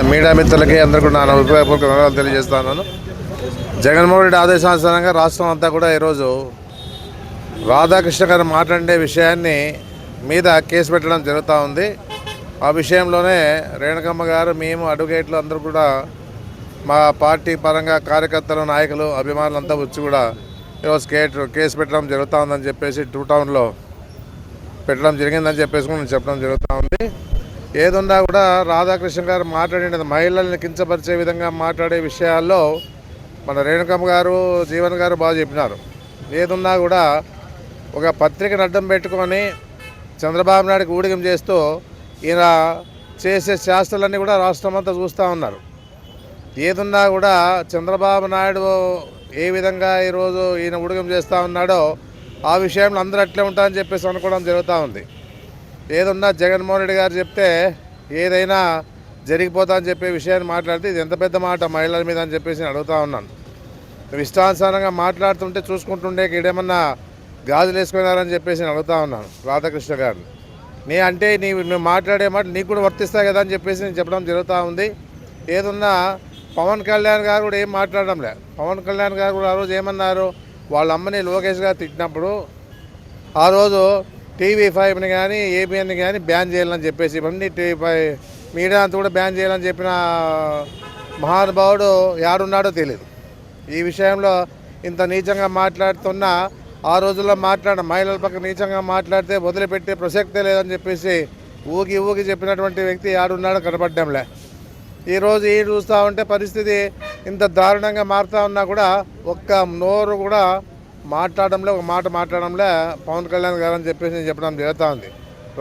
Media మిత్రులకి అందరికీ నా హృదయపూర్వక ధన్యవాదాలు తెలియజేస్తున్నాను. జగన్మోహన్ రెడ్డి ఆదేశానుసారంగా రాష్ట్రం అంతా కూడా ఈరోజు రాధాకృష్ణ గారు మాట్లాడే విషయాన్ని మీద కేసు పెట్టడం జరుగుతూ ఉంది. ఆ విషయంలోనే రేణుకమ్మ గారు, మేము అడ్వకేట్లు అందరూ కూడా మా పార్టీ పరంగా కార్యకర్తలు, నాయకులు, అభిమానులు అంతా వచ్చి కూడా ఈరోజు కేసు పెట్టడం జరుగుతూ ఉందని చెప్పేసి 2 టౌన్లో పెట్టడం జరిగిందని చెప్పేసి నేను చెప్పడం జరుగుతూ ఉంది. ఏదున్నా కూడా రాధాకృష్ణ గారు మాట్లాడినది మహిళల్ని కించపరిచే విధంగా మాట్లాడే విషయాల్లో మన రేణుకమ్మ గారు, జీవన్ గారు బాగా చెప్పినారు. ఏదున్నా కూడా ఒక పత్రికను అడ్డం పెట్టుకొని చంద్రబాబు నాయుడుకి ఊడిగం చేస్తూ ఈయన చేసే శాస్త్రాలన్నీ కూడా రాష్ట్రం అంతా చూస్తూ ఉన్నారు. ఏదున్నా కూడా చంద్రబాబు నాయుడు ఏ విధంగా ఈరోజు ఈయన ఊడిగం చేస్తూ ఉన్నాడో ఆ విషయంలో అందరూ అట్లే ఉంటారని చెప్పేసి అనుకోవడం జరుగుతూ ఉంది. ఏదున్నా జగన్మోహన్ రెడ్డి గారు చెప్తే ఏదైనా జరిగిపోతా అని చెప్పే విషయాన్ని మాట్లాడితే ఇది ఎంత పెద్ద మాట మహిళల మీద అని చెప్పేసి నేను అడుగుతూ ఉన్నాను. ఇష్టానుసారంగా మాట్లాడుతుంటే చూసుకుంటుండే ఈడేమన్నా గాజులు వేసుకున్నారని చెప్పేసి నేను అడుగుతూ ఉన్నాను రాధాకృష్ణ గారిని. అంటే నువ్వు మాట్లాడే మాట నీకు కూడా వర్తిస్తాయి కదా అని చెప్పేసి నేను చెప్పడం జరుగుతూ ఉంది. ఏదున్నా పవన్ కళ్యాణ్ గారు కూడా ఏం మాట్లాడడం లేదు. పవన్ కళ్యాణ్ గారు కూడా ఆ రోజు ఏమన్నారు, వాళ్ళ అమ్మని లోకేష్ గారు తిట్టినప్పుడు ఆ రోజు TV5ని కానీ ABNని కానీ బ్యాన్ చేయాలని చెప్పేసి ఇవన్నీ TV5 మీడియా అంతా కూడా బ్యాన్ చేయాలని చెప్పిన మహానుభావుడు యాడున్నాడో తెలియదు. ఈ విషయంలో ఇంత నీచంగా మాట్లాడుతున్నా ఆ రోజుల్లో మహిళల పక్క నీచంగా మాట్లాడితే వదిలిపెట్టే ప్రసక్తే లేదని చెప్పేసి ఊగి చెప్పినటువంటి వ్యక్తి యాడున్నాడో కనపడ్డంలే. ఈరోజు ఈ చూస్తూ ఉంటే పరిస్థితి ఇంత దారుణంగా మారుతూ ఉన్నా కూడా ఒక్క నోరు కూడా మాట్లాడడంలో ఒక మాట మాట్లాడడంలే పవన్ కళ్యాణ్ గారు అని చెప్పేసి నేను చెప్పడం జరుగుతూ ఉంది.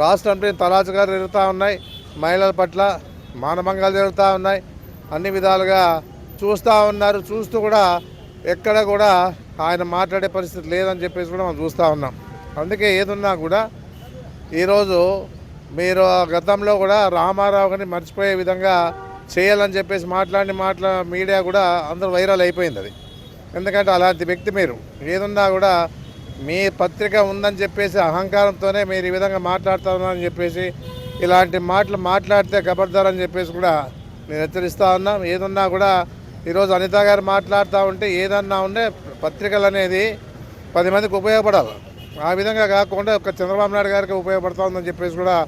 రాష్ట్రంలో తలాచుగారు జరుగుతూ ఉన్నాయి, మహిళల పట్ల మానభంగాలు జరుగుతూ ఉన్నాయి, అన్ని విధాలుగా చూస్తూ ఉన్నారు. చూస్తూ కూడా ఎక్కడ కూడా ఆయన మాట్లాడే పరిస్థితి లేదని చెప్పేసి కూడా మనం చూస్తూ ఉన్నాం. అందుకే ఏదున్నా కూడా ఈరోజు మీరు గతంలో కూడా రామారావు గారిని మర్చిపోయే విధంగా చేయాలని చెప్పేసి మీడియా కూడా అందరూ వైరల్ అయిపోయింది. అది ఎందుకంటే అలాంటి వ్యక్తి మీరు. ఏదున్నా కూడా మీ పత్రిక ఉందని చెప్పేసి అహంకారంతోనే మీరు ఈ విధంగా మాట్లాడుతున్నారని చెప్పేసి ఇలాంటి మాటలు మాట్లాడితే ఖబర్దార్ అని చెప్పేసి కూడా నేను హెచ్చరిస్తూ ఉన్నాం. ఏదున్నా కూడా ఈరోజు అనిత గారు మాట్లాడుతూ ఉంటే ఏదన్నా ఉంటే పత్రికలు అనేది 10 మందికి ఉపయోగపడాలి. ఆ విధంగా కాకుండా ఒక చంద్రబాబు నాయుడు గారికి ఉపయోగపడుతూ ఉందని చెప్పేసి కూడా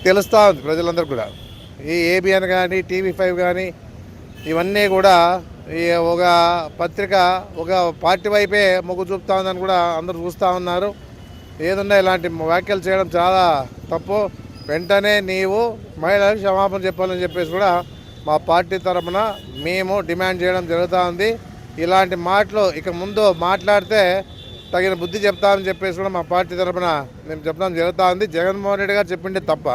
తెలుస్తూ ఉంది ప్రజలందరూ కూడా. ఈ ABN కానీ TV5 కానీ ఇవన్నీ కూడా ఈ ఒక పత్రిక ఒక పార్టీ వైపే మొగ్గు చూపుతా ఉందని కూడా అందరూ చూస్తూ ఉన్నారు. ఏదున్నా ఇలాంటి వ్యాఖ్యలు చేయడం చాలా తప్పు. వెంటనే నీవు మహిళలకు క్షమాపణ చెప్పాలని చెప్పేసి కూడా మా పార్టీ తరఫున మేము డిమాండ్ చేయడం జరుగుతూ ఉంది. ఇలాంటి మాటలు ఇక ముందు మాట్లాడితే తగిన బుద్ధి చెప్తామని చెప్పేసి కూడా మా పార్టీ తరఫున నేను చెప్పడం జరుగుతూ ఉంది. జగన్మోహన్ రెడ్డి గారు చెప్పిండే తప్ప.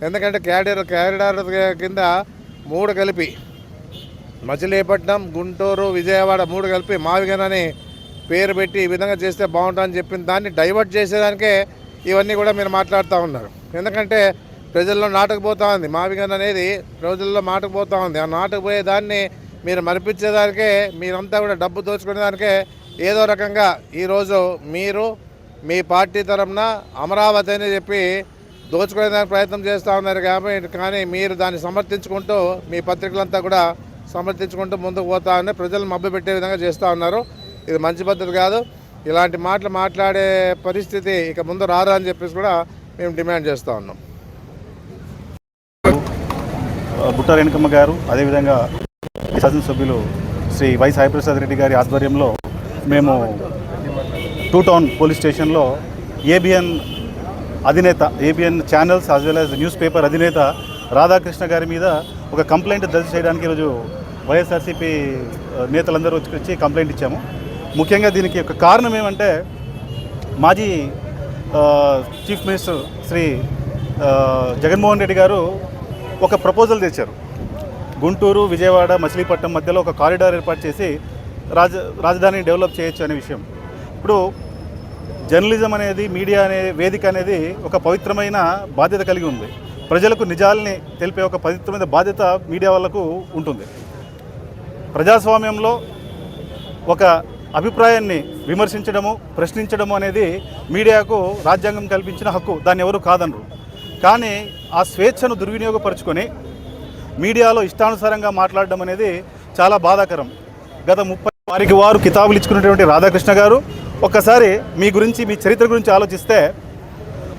ఎందుకంటే క్యారిడార్ కింద 3 కలిపి మచిలీపట్నం, గుంటూరు, విజయవాడ 3 కలిపి మావిగనని పేరు పెట్టి ఈ విధంగా చేస్తే బాగుంటుందని చెప్పిన దాన్ని డైవర్ట్ చేసేదానికే ఇవన్నీ కూడా మీరు మాట్లాడుతూ ఉన్నారు. ఎందుకంటే ప్రజల్లో నాటకపోతూ ఉంది. మావిగన్ అనేది ప్రజల్లో నాటకపోతూ ఉంది. ఆ నాటకపోయే దాన్ని మీరు మరిపించేదానికే మీరంతా కూడా డబ్బు దోచుకునేదానికే ఏదో రకంగా ఈరోజు మీరు మీ పార్టీ తరఫున అమరావతి అని చెప్పి దోచుకునేదానికి ప్రయత్నం చేస్తూ ఉన్నారు. కానీ మీరు దాన్ని సమర్థించుకుంటూ మీ పత్రికలంతా కూడా సమర్థించుకుంటూ ముందుకు పోతా ఉన్నారు. ప్రజలను మభ్యపెట్టే విధంగా చేస్తూ ఉన్నారు. ఇది మంచి పద్ధతి కాదు. ఇలాంటి మాటలు మాట్లాడే పరిస్థితి ఇక ముందు రారా అని చెప్పేసి కూడా మేము డిమాండ్ చేస్తూ ఉన్నాం. బుట్ట రేణుకమ్మ గారు, అదేవిధంగా శాసనసభ్యులు శ్రీ వై సాయిప్రసాద్ రెడ్డి గారి ఆధ్వర్యంలో మేము 2 టౌన్ పోలీస్ స్టేషన్లో ABN అధినేత, ABN channels as well as news paper అధినేత రాధాకృష్ణ గారి మీద ఒక కంప్లైంట్ దర్జు చేయడానికి ఈరోజు వైఎస్ఆర్సీపీ నేతలందరూ వచ్చి కంప్లైంట్ ఇచ్చాము. ముఖ్యంగా దీనికి ఒక కారణం ఏమంటే మాజీ చీఫ్ మినిస్టర్ శ్రీ జగన్మోహన్ రెడ్డి గారు ఒక ప్రపోజల్ తెచ్చారు. గుంటూరు, విజయవాడ, మచిలీపట్నం మధ్యలో ఒక కారిడార్ ఏర్పాటు చేసి రాజధానిని డెవలప్ చేయొచ్చు అనే విషయం. ఇప్పుడు జర్నలిజం అనేది, మీడియా అనే వేదిక అనేది ఒక పవిత్రమైన బాధ్యత కలిగి ఉంది. ప్రజలకు నిజాల్ని తెలిపే ఒక పవిత్రమైన బాధ్యత మీడియా వాళ్ళకు ఉంటుంది. ప్రజాస్వామ్యంలో ఒక అభిప్రాయాన్ని విమర్శించడము, ప్రశ్నించడము అనేది మీడియాకు రాజ్యాంగం కల్పించిన హక్కు. దాన్ని ఎవరు కాదనరు. కానీ ఆ స్వేచ్ఛను దుర్వినియోగపరుచుకొని మీడియాలో ఇష్టానుసారంగా మాట్లాడడం అనేది చాలా బాధాకరం. గత 30 వారికి వారు కితాబులు ఇచ్చుకున్నటువంటి రాధాకృష్ణ గారు ఒక్కసారి మీ గురించి, మీ చరిత్ర గురించి ఆలోచిస్తే,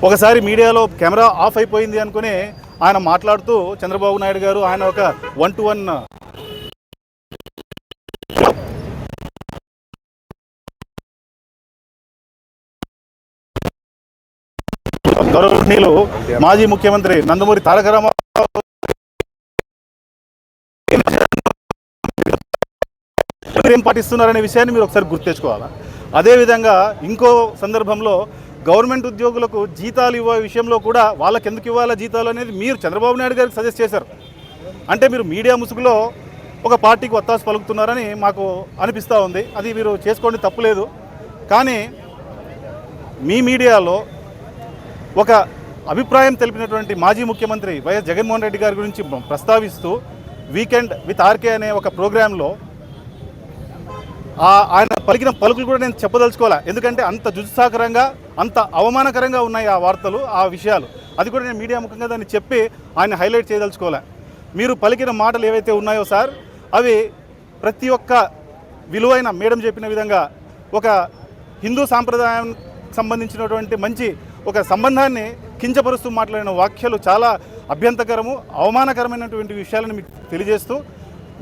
ఒకసారి మీడియాలో కెమెరా ఆఫ్ అయిపోయింది అనుకుని ఆయన మాట్లాడుతూ చంద్రబాబు నాయుడు గారు ఆయన ఒక 1-to-1 గౌరవనీయులు మాజీ ముఖ్యమంత్రి నందమూరి తారక రామారావు ఏం పాటిస్తున్నారనే విషయాన్ని మీరు ఒకసారి గుర్తు తెచ్చుకోవాలా. అదేవిధంగా ఇంకో సందర్భంలో గవర్నమెంట్ ఉద్యోగులకు జీతాలు ఇవ్వే విషయంలో కూడా వాళ్ళకి ఎందుకు ఇవ్వాలా జీతాలు అనేది మీరు చంద్రబాబు నాయుడు గారికి సజెస్ట్ చేశారు. అంటే మీరు మీడియా ముసుగులో ఒక పార్టీకి ఒత్తాసు పలుకుతున్నారని మాకు అనిపిస్తూ ఉంది. అది మీరు చేసుకోండి, తప్పులేదు. కానీ మీ మీడియాలో ఒక అభిప్రాయం తెలిపినటువంటి మాజీ ముఖ్యమంత్రి వైఎస్ జగన్మోహన్ రెడ్డి గారి గురించి ప్రస్తావిస్తూ వీకెండ్ విత్ ఆర్కే అనే ఒక ప్రోగ్రాంలో ఆయన పలికిన పలుకులు కూడా నేను చెప్పదలుచుకోలే. ఎందుకంటే అంత జుజుసాకరంగా, అంత అవమానకరంగా ఉన్నాయి ఆ వార్తలు, ఆ విషయాలు. అది కూడా నేను మీడియా ముఖంగా దాన్ని చెప్పి ఆయన హైలైట్ చేయదలుచుకోలే. మీరు పలికిన మాటలు ఏవైతే ఉన్నాయో సార్, అవి ప్రతి ఒక్క విలువైన మేడం చెప్పిన విధంగా ఒక హిందూ సాంప్రదాయం సంబంధించినటువంటి మంచి ఒక సంబంధాన్ని కించపరుస్తూ మాట్లాడిన వ్యాఖ్యలు చాలా అభ్యంతరకరము, అవమానకరమైనటువంటి విషయాలను మీకు తెలియజేస్తూ,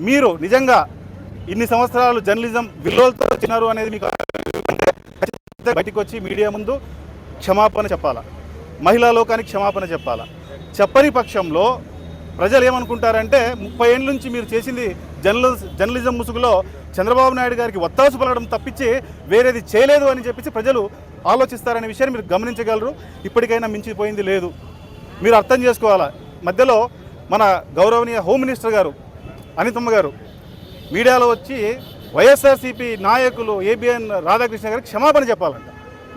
మీరు నిజంగా ఇన్ని సంవత్సరాలు జర్నలిజం విలువలతో వచ్చినారు అనేది మీకు బయటికి వచ్చి మీడియా ముందు క్షమాపణ చెప్పాలా, మహిళా లోకానికి క్షమాపణ చెప్పాలా. చెప్పని పక్షంలో ప్రజలు ఏమనుకుంటారంటే 30 ఏళ్ళ నుంచి మీరు చేసింది జర్నలిజం ముసుగులో చంద్రబాబు నాయుడు గారికి ఒత్తాసు పలకడం తప్పించి వేరేది చేయలేదు అని చెప్పేసి ప్రజలు ఆలోచిస్తారనే విషయాన్ని మీరు గమనించగలరు. ఇప్పటికైనా మించిపోయింది లేదు, మీరు అర్థం చేసుకోవాలా. మధ్యలో మన గౌరవనీయ హోమ్ మినిస్టర్ గారు అనితమ్మ గారు మీడియాలో వచ్చి వైఎస్ఆర్సీపీ నాయకులు ఏబిఎన్ రాధాకృష్ణ గారికి క్షమాపణ చెప్పాలంట.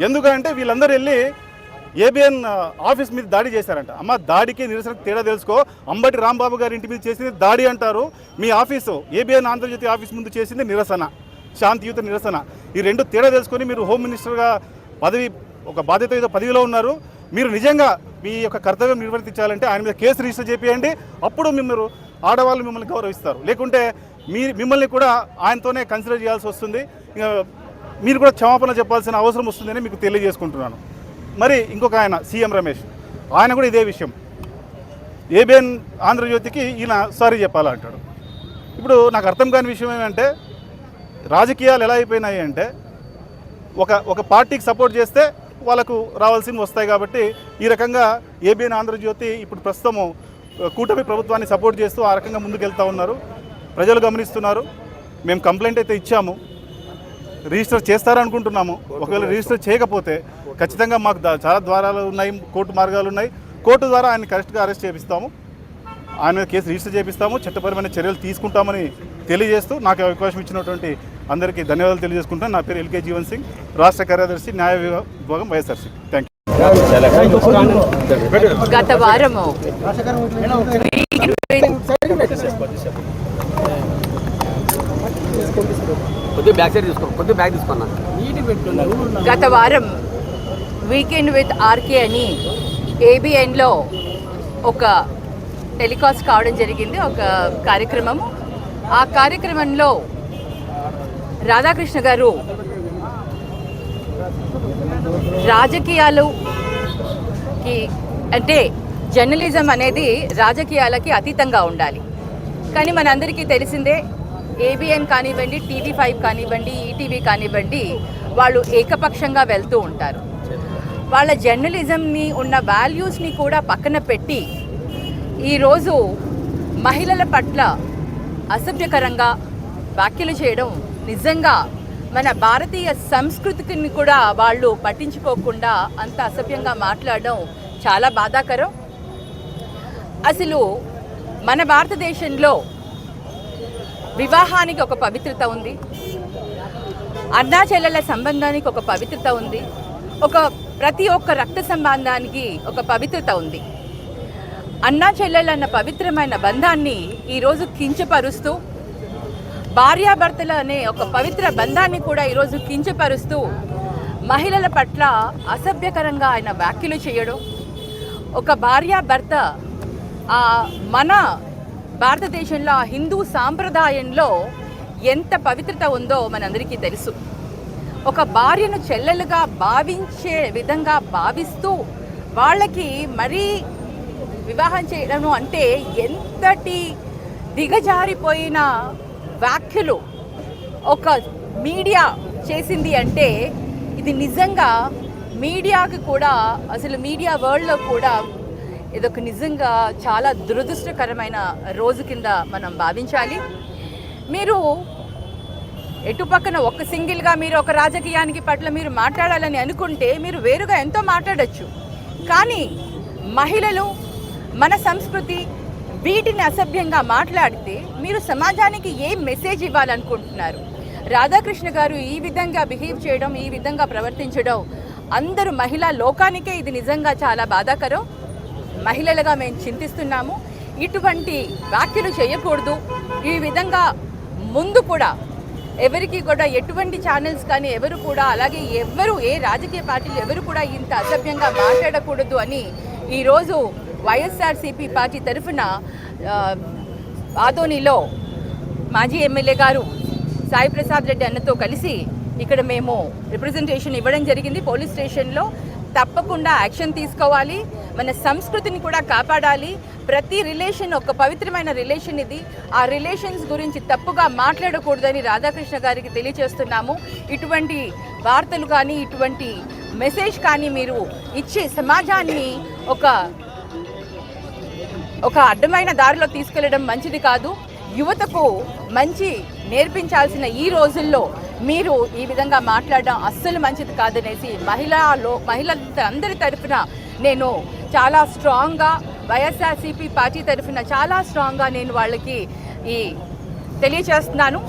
ఎందుకంటే వీళ్ళందరూ వెళ్ళి ఏబిఎన్ ఆఫీస్ మీద దాడి చేశారంట. అమ్మ, దాడికి నిరసనకు తేడా తెలుసుకో. అంబటి రాంబాబు గారి ఇంటి మీద చేసింది దాడి అంటారు, మీ ఆఫీసు ఏబిఎన్ ఆంధ్రజ్యోతి ఆఫీస్ ముందు చేసింది నిరసన, శాంతియుత నిరసన. ఈ రెండు తేడా తెలుసుకొని మీరు హోమ్ మినిస్టర్గా ఒక బాధ్యత పదవిలో ఉన్నారు. మీరు నిజంగా మీ యొక్క కర్తవ్యం నిర్వర్తించాలంటే ఆయన మీద కేసు రిజిస్టర్ చేపియండి. అప్పుడు మీరు ఆడవాళ్ళు మిమ్మల్ని గౌరవిస్తారు. లేకుంటే మిమ్మల్ని కూడా ఆయనతోనే కన్సిడర్ చేయాల్సి వస్తుంది. మీరు కూడా క్షమాపణ చెప్పాల్సిన అవసరం వస్తుందని మీకు తెలియజేసుకుంటున్నాను. మరి ఇంకొక ఆయన సీఎం రమేష్, ఆయన కూడా ఇదే విషయం, ఏబిఎన్ ఆంధ్రజ్యోతికి ఈయన సారీ చెప్పాలంటాడు. ఇప్పుడు నాకు అర్థం కాని విషయం ఏమంటే, రాజకీయాలు ఎలా అయిపోయినాయి అంటే ఒక పార్టీకి సపోర్ట్ చేస్తే వాళ్ళకు రావాల్సినవి వస్తాయి. కాబట్టి ఈ రకంగా ఏబిఎన్ ఆంధ్రజ్యోతి ఇప్పుడు ప్రస్తుతము కూటమి ప్రభుత్వాన్ని సపోర్ట్ చేస్తూ ఆ రకంగా ముందుకెళ్తూ ఉన్నారు. ప్రజలు గమనిస్తున్నారు. మేము కంప్లైంట్ అయితే ఇచ్చాము, రిజిస్టర్ చేస్తారనుకుంటున్నాము. ఒకవేళ రిజిస్టర్ చేయకపోతే ఖచ్చితంగా మాకు చాలా ద్వారాలు ఉన్నాయి, కోర్టు మార్గాలు ఉన్నాయి. కోర్టు ద్వారా ఆయన కరెక్ట్గా అరెస్ట్ చేపిస్తాము, ఆయన కేసు రిజిస్టర్ చేపిస్తాము, చట్టపరమైన చర్యలు తీసుకుంటామని తెలియజేస్తూ నాకు అవకాశం ఇచ్చినటువంటి అందరికీ ధన్యవాదాలు తెలియజేసుకుంటాను. నా పేరు ఎల్కే జీవన్ సింగ్, రాష్ట్ర కార్యదర్శి న్యాయ విభాగం వైఎస్ఆర్సీ. Thank you. గత వారము వీకెండ్ విత్ ఆర్కే అని ఏబిఎన్లో ఒక టెలికాస్ట్ కావడం జరిగింది, ఒక కార్యక్రమము. ఆ కార్యక్రమంలో రాధాకృష్ణ గారు రాజకీయాలకి అంటే జర్నలిజం అనేది రాజకీయాలకి అతీతంగా ఉండాలి. కానీ మనందరికీ తెలిసిందే, ఏబిఎన్ కానివ్వండి, TV5 కానివ్వండి, ఈటీవీ కానివ్వండి, వాళ్ళు ఏకపక్షంగా వెళ్తూ ఉంటారు. వాళ్ళ జర్నలిజంని ఉన్న వాల్యూస్ని కూడా పక్కన పెట్టి ఈరోజు మహిళల పట్ల అసభ్యకరంగా వ్యాఖ్యలు చేయడం నిజంగా మన భారతీయ సంస్కృతిని కూడా వాళ్ళు పట్టించుకోకుండా అంత అసభ్యంగా మాట్లాడడం చాలా బాధాకరం. అసలు మన భారతదేశంలో వివాహానికి ఒక పవిత్రత ఉంది, అన్నా చెల్లెల సంబంధానికి ఒక పవిత్రత ఉంది, ప్రతి ఒక్క రక్త సంబంధానికి ఒక పవిత్రత ఉంది. అన్నా చెల్లెలన్న పవిత్రమైన బంధాన్ని ఈరోజు కించపరుస్తూ, భార్యాభర్తల అనే ఒక పవిత్ర బంధాన్ని కూడా ఈరోజు కించపరుస్తూ మహిళల పట్ల అసభ్యకరంగా ఆయన వ్యాఖ్యలు చేయడం, ఒక భార్యాభర్త మన భారతదేశంలో ఆ హిందూ సాంప్రదాయంలో ఎంత పవిత్రత ఉందో మనందరికీ తెలుసు. ఒక భార్యను చెల్లెలుగా భావించే విధంగా భావిస్తూ వాళ్ళకి మరీ వివాహం చేయడం అంటే ఎంతటి దిగజారిపోయిన వ్యాఖ్యలు ఒక మీడియా చేసింది అంటే ఇది నిజంగా మీడియాకి కూడా, అసలు మీడియా వరల్డ్లో కూడా ఇదొక నిజంగా చాలా దురదృష్టకరమైన రోజు కింద మనం భావించాలి. మీరు ఎటుపక్కన ఒక సింగిల్గా మీరు ఒక రాజకీయానికి పట్ల మీరు మాట్లాడాలని అనుకుంటే మీరు వేరుగా ఎంతో మాట్లాడచ్చు. కానీ మహిళలు, మన సంస్కృతి, వీటిని అసభ్యంగా మాట్లాడితే మీరు సమాజానికి ఏం మెసేజ్ ఇవ్వాలనుకుంటున్నారు? రాధాకృష్ణ గారు ఈ విధంగా బిహేవ్ చేయడం, ఈ విధంగా ప్రవర్తించడం అందరూ మహిళా లోకానికే ఇది నిజంగా చాలా బాధాకరం. మహిళలుగా మేము చింతిస్తున్నాము. ఇటువంటి వ్యాఖ్యలు చేయకూడదు. ఈ విధంగా ముందు కూడా ఎవరికి కూడా ఎటువంటి ఛానల్స్ కానీ ఎవరు కూడా, అలాగే ఏ రాజకీయ పార్టీలు ఎవరు కూడా ఇంత అసభ్యంగా మాట్లాడకూడదు అని ఈరోజు వైఎస్ఆర్సీపీ పార్టీ తరఫున ఆదోనిలో మాజీ ఎమ్మెల్యే గారు సాయి ప్రసాద్ రెడ్డి అన్నతో కలిసి ఇక్కడ మేము రిప్రజెంటేషన్ ఇవ్వడం జరిగింది. పోలీస్ స్టేషన్లో తప్పకుండా యాక్షన్ తీసుకోవాలి, మన సంస్కృతిని కూడా కాపాడాలి. ప్రతి రిలేషన్ ఒక పవిత్రమైన రిలేషన్ ఇది. ఆ రిలేషన్స్ గురించి తప్పుగా మాట్లాడకూడదని రాధాకృష్ణ గారికి తెలియజేస్తున్నాము. ఇటువంటి వార్తలు కానీ, ఇటువంటి మెసేజ్ కానీ మీరు ఇచ్చే సమాజాన్ని ఒక అడ్డమైన దారిలో తీసుకెళ్లడం మంచిది కాదు. యువతకు మంచి నేర్పించాల్సిన ఈ రోజుల్లో మీరు ఈ విధంగా మాట్లాడడం అస్సలు మంచిది కాదనేసి మహిళలందరి తరఫున నేను చాలా స్ట్రాంగ్గా, వైఎస్ఆర్సీపీ పార్టీ తరఫున చాలా స్ట్రాంగ్గా నేను వాళ్ళకి తెలియచేస్తున్నాను.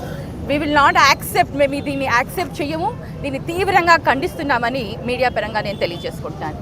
వి విల్ నాట్ యాక్సెప్ట్, మేము దీన్ని యాక్సెప్ట్ చేయము, దీన్ని తీవ్రంగా ఖండిస్తున్నామని మీడియా పరంగా నేను తెలియజేసుకుంటున్నాను.